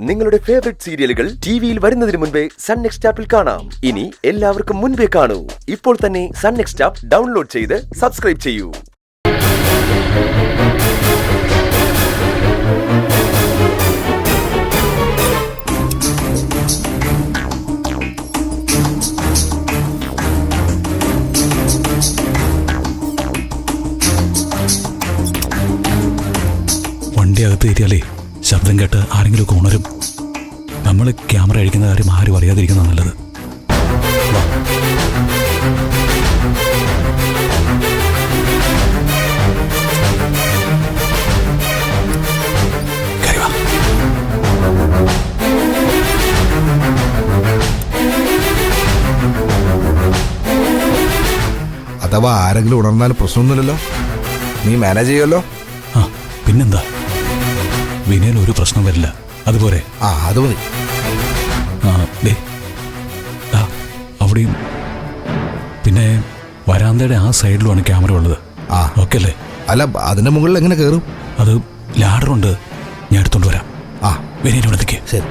നിങ്ങളുടെ ഫേവറേറ്റ് സീരിയലുകൾ ടിവിയിൽ വരുന്നതിന് മുൻപേ സൺ നെക്സ്റ്റ് ആപ്പിൽ കാണാം. ഇനി എല്ലാവർക്കും മുൻപേ കാണൂ. ഇപ്പോൾ തന്നെ സൺ നെക്സ്റ്റ് ആപ്പ് ഡൗൺലോഡ് ചെയ്ത് സബ്സ്ക്രൈബ് ചെയ്യൂ. വണ്ടി അകത്ത് കയറ്റിയാലേ ശബ്ദം കേട്ട് ആരെങ്കിലുമൊക്കെ ഉണരും. നമ്മൾ ക്യാമറ അഴിക്കുന്ന കാര്യം ആരും അറിയാതിരിക്കുന്ന നല്ലത്. അഥവാ ആരെങ്കിലും ഉണർന്നാലും പ്രശ്നമൊന്നുമില്ലല്ലോ, നീ മാനേജ് ചെയ്യുമല്ലോ. ആ പിന്നെന്താ, വിനയൻ ഒരു പ്രശ്നം വരില്ല. അതുപോലെ അത് മതി. അവിടെയും പിന്നെ വരാന്തയുടെ ആ സൈഡിലുമാണ് ക്യാമറ ഉള്ളത്. ഓക്കെ അല്ലേ? അല്ല, അതിന്റെ മുകളിൽ എങ്ങനെ കയറും? അത് ലാഡറുണ്ട്, ഞാൻ എടുത്തോണ്ട് വരാം. വിനയൻ ഇവിടത്തേക്ക്. ശരി.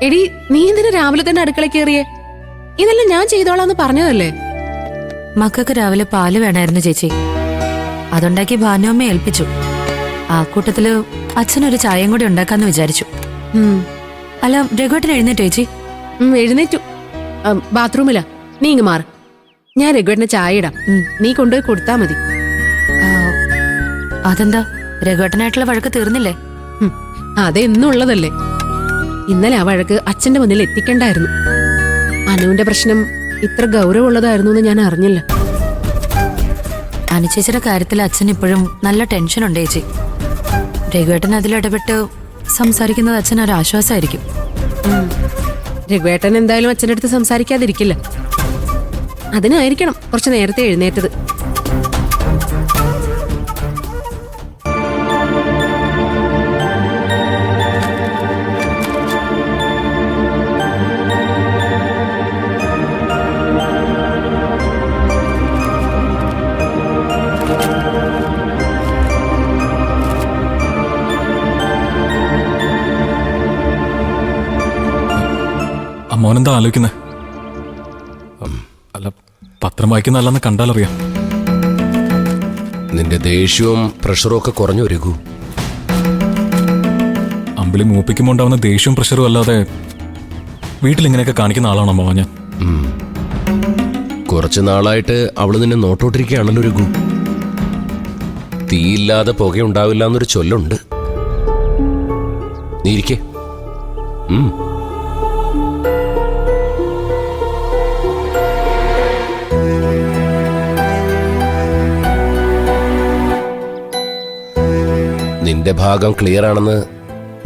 എടി, നീ എന്തിനാ രാവിലെ തന്നെ അടുക്കള കയറിയേ? ഇതെല്ലാം ഞാൻ ചെയ്തോളാന്ന് പറഞ്ഞതല്ലേ? മക്കൾക്ക് രാവിലെ പാല് വേണമായിരുന്നു ചേച്ചി, അതുണ്ടാക്കി ഭാനുവമ്മ ഏൽപ്പിച്ചു. ആ കൂട്ടത്തില് അച്ഛനൊരു ചായയും കൂടി ഉണ്ടാക്കാന്ന് വിചാരിച്ചു. അല്ല, രഘുവേട്ടൻ എഴുന്നേറ്റോ ചേച്ചി? എഴുന്നേറ്റു. ബാത്റൂമിലാ, നീ ഇങ്ങ് മാറ്. ഞാൻ രഘുവേട്ടന് ചായ ഇടാം. നീ കൊണ്ടുപോയി കൊടുത്താ മതി. ആ, അതെന്താ രഘുവേട്ടനായിട്ടുള്ള വഴക്ക് തീർന്നില്ലേ? അതെന്നുള്ളതല്ലേ. ഇന്നലെ ആ വഴക്ക് അച്ഛന്റെ മുന്നിൽ എത്തിക്കണ്ടായിരുന്നു. അനുവിന്റെ പ്രശ്നം ഇത്ര ഗൗരവമുള്ളതായിരുന്നു എന്ന് ഞാൻ അറിഞ്ഞില്ല. അനുചേച്ചിയുടെ കാര്യത്തിൽ അച്ഛൻ ഇപ്പോഴും നല്ല ടെൻഷൻ ഉണ്ട് ചേച്ചി. രഘുവേട്ടൻ അതിലിടപെട്ട് സംസാരിക്കുന്നത് അച്ഛൻ ഒരു ആശ്വാസമായിരിക്കും. രഘുവേട്ടൻ എന്തായാലും അച്ഛൻ്റെ അടുത്ത് സംസാരിക്കാതിരിക്കില്ല. അതിനായിരിക്കണം കുറച്ച് നേരത്തെ എഴുന്നേറ്റത്. മോനെന്താ ആലോചിക്കുന്നത്? അല്ല, പത്രം വായിക്കുന്നതല്ലെന്ന് കണ്ടാലറിയാം. നിന്റെ ദേഷ്യവും പ്രഷറും ഒക്കെ കുറഞ്ഞു രഘു. അമ്പിളി മൂപ്പിക്കുമ്പോൾ ഉണ്ടാവുന്ന ദേഷ്യവും പ്രഷറും അല്ലാതെ വീട്ടിലിങ്ങനെയൊക്കെ കാണിക്കുന്ന ആളാണോ അമ്മ ഞാൻ? കുറച്ചു നാളായിട്ട് അവള് നിന്നെ നോട്ടോട്ടിരിക്കുകയാണല്ലോ രഘു. തീയില്ലാതെ പുകയുണ്ടാവില്ല എന്നൊരു ചൊല്ലുണ്ട്. നീ ഇരിക്കേ. നിന്റെ ഭാഗം ക്ലിയർ ആണെന്ന്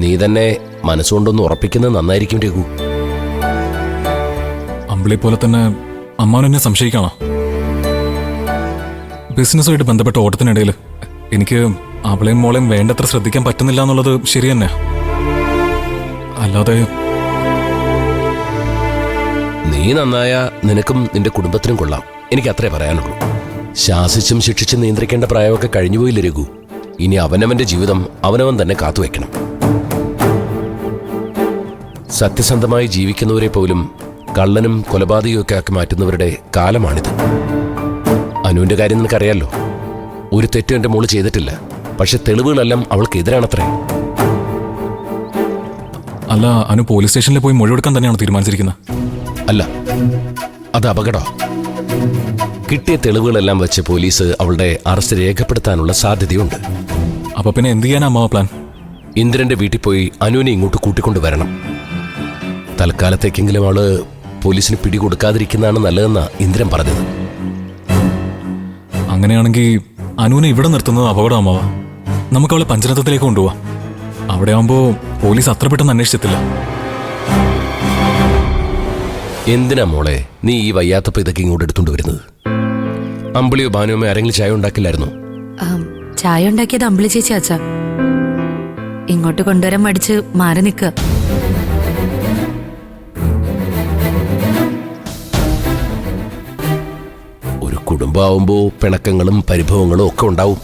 നീ തന്നെ മനസ്സുകൊണ്ടൊന്ന് ഉറപ്പിക്കുന്നത് നന്നായിരിക്കും രഘു. അമ്പിളി പോലെ തന്നെ അമ്മാനെന്നെ സംശയിക്കാണോ? ബിസിനസ്സുമായിട്ട് ബന്ധപ്പെട്ട ഓട്ടത്തിനിടയിൽ എനിക്ക് അവളെയും മോളെയും വേണ്ടത്ര ശ്രദ്ധിക്കാൻ പറ്റുന്നില്ല എന്നുള്ളത് ശരി തന്നെ. അല്ലാതെ നീ നന്നായ നിനക്കും നിന്റെ കുടുംബത്തിനും കൊള്ളാം. എനിക്ക് അത്രേ പറയാനുള്ളൂ. ശാസിച്ചും ശിക്ഷിച്ചും നിയന്ത്രിക്കേണ്ട പ്രായമൊക്കെ കഴിഞ്ഞുപോയില്ല രഘു. ഇനി അവനവന്റെ ജീവിതം അവനവൻ തന്നെ കാത്തുവെക്കണം. സത്യസന്ധമായി ജീവിക്കുന്നവരെ പോലും കള്ളനും കൊലപാതകയൊക്കെ ആക്കി മാറ്റുന്നവരുടെ കാലമാണിത്. അനുവിന്റെ കാര്യം നിനക്കറിയാലോ. ഒരു തെറ്റും എന്റെ മോള് ചെയ്തിട്ടില്ല. പക്ഷെ തെളിവുകളെല്ലാം അവൾക്കെതിരാണത്രേ. അല്ല, അനു പോലീസ് സ്റ്റേഷനിൽ പോയി മൊഴി കൊടുക്കാൻ തന്നെയാണ് തീരുമാനിച്ചിരിക്കുന്നത്? അല്ല, അത് അപകടം. കിട്ടിയ തെളിവുകളെല്ലാം വെച്ച് പോലീസ് അവളുടെ അറസ്റ്റ് രേഖപ്പെടുത്താനുള്ള സാധ്യതയുണ്ട്. അപ്പൊ പിന്നെ എന്ത് ചെയ്യാനാ അമ്മാവ പ്ലാൻ? ഇന്ദ്രന്റെ വീട്ടിൽ പോയി അനുവിനെ ഇങ്ങോട്ട് കൂട്ടിക്കൊണ്ടുവരണം. തൽക്കാലത്തേക്കെങ്കിലും അവള് പോലീസിന് പിടികൊടുക്കാതിരിക്കുന്നതാണ് നല്ലതെന്നാ ഇന്ദ്രൻ പറഞ്ഞത്. അങ്ങനെയാണെങ്കിൽ അനുവിനെ ഇവിടെ നിർത്തുന്നത് അപകടം അമ്മാവ. നമുക്ക് അവളെ പഞ്ചരത്നത്തിലേക്ക് കൊണ്ടുപോവാം. അവിടെ ആവുമ്പോ പോലീസ് അത്ര പെട്ടെന്ന് അന്വേഷിച്ചെത്തില്ല. എന്തിനാ മോളെ നീ ഈ വയ്യാത്തപ്പോ ഇതൊക്കെ ഇങ്ങോട്ട് എടുത്തുകൊണ്ട് വരുന്നത്? അമ്പിളിയോ ഭാനുവമ്മ ആരെങ്കിലും ചായ ഉണ്ടാക്കില്ലായിരുന്നോ? ചായ ഉണ്ടാക്കിയത് അമ്പിളി ചേച്ചി അച്ഛാ. ഇങ്ങോട്ട് കൊണ്ടുവരാൻ മടിച്ച് മാറി നിൽക്കുക. ഒരു കുടുംബമാവുമ്പോ പിണക്കങ്ങളും പരിഭവങ്ങളും ഒക്കെ ഉണ്ടാവും.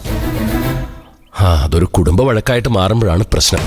അതൊരു കുടുംബ വഴക്കായിട്ട് മാറുമ്പോഴാണ് പ്രശ്നം.